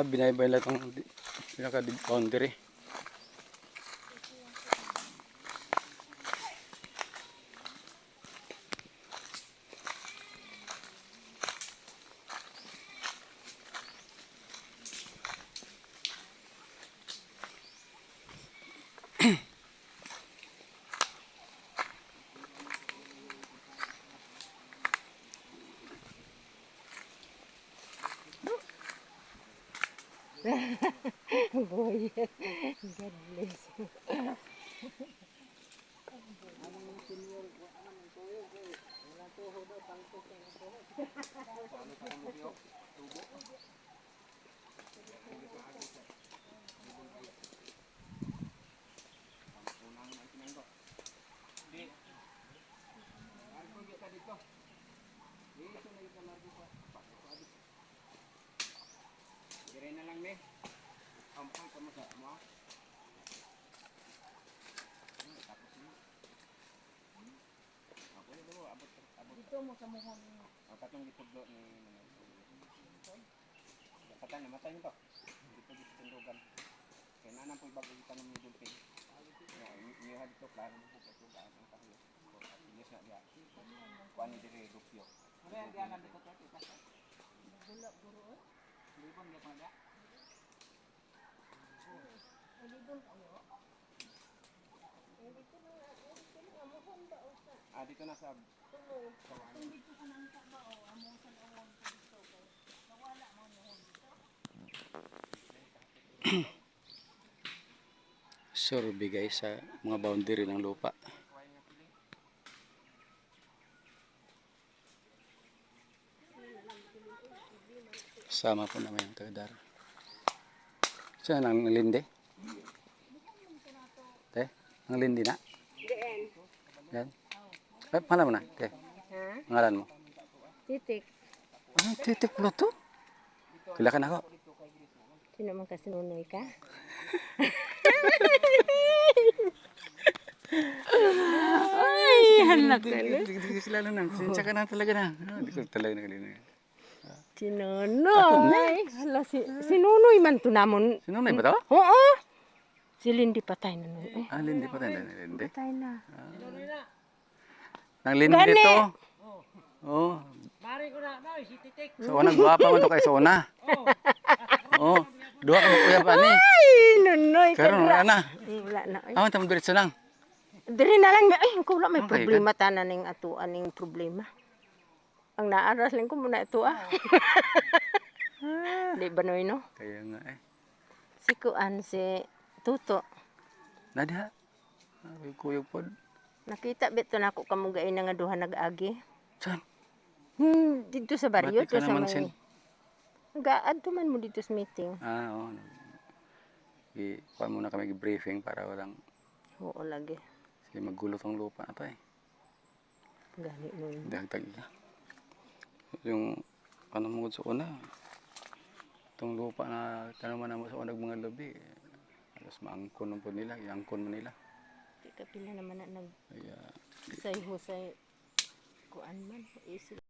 Binaybay lang itong pinaka-boundary. Boy, God bless you. Dire na lang ni. Ampang ka mo sa mo. Tapos ni. Ako ni do abot. Dito mo sa muhon. Ang katong gitudlo ni mga. Patay na matay nito. Dito tindugan. Kaya na po bago itanong ni Dulpin. Niyo ha dito klaro mo po tugaan ang kahoy. Inis na dia. Kuan ni dire rupyo. Ano yan diyan nandito ko kita. Bula buro. Libon dia pa dia. Libon kayo. Dito na muhon ba usa? Dito na sa Kung dito ka nang ba o amo sa awon ko dito kay nawala mo muhon dito. Survey guys sa mga boundary ng lupa. Sama po naman yung tagadar. Saan ang lindi? Te, ang lindi na? Yan. Ay, pangalan mo na? Te, Ha? pangalan mo? Titik. Anong titik mo to? Kilakan ako. Sino man kasinunoy ka? Ay, anak ka na. Hindi ko sila lang. Sinsya ka na talaga na. Hindi ko talaga na kanina. Sinunoy. Hala, si Nunoy man to namon. Sino na ba to? Oo. Si Lindy patay na nun. Eh, Lindi pa tayo. Lindi. patay na. Nang lindi Gani. dito. Oh. Mari ko na, no, si Titik. So, unang guwapa mo to kay Sona. Oh. Dua ka mo kuya pa ni. Ay, Nunoy. Karon wala na. Wala na. Ay. Awan tamo diretso lang. Diri na lang. Ay, kung wala may Okay, problema tanan ning atuan ning problema. Ang naaras lang ko muna ito ah. Di ba noy no? Kaya nga eh. Si Kuan, si Tuto. Nada. Kuyog pod. Nakita bito na ako kamugay na nga duha nag-agi. Saan? Dito sa baryo. Ba't di ka to sa naman may... sin? Nag-aad man mo dito sa meeting. Oo. Kuha muna kami briefing para walang Oo lagi. sige magulo tong lupa na to eh. Gani nun. Dagdag ka. Yung ano mo sa una. Itong lupa na tanaman na mo sa unang mga labi. Alas maangkon po nila. Iangkon mo nila. Di ka pila naman na Kaya nag-husay-husay. Kuan man. Isip.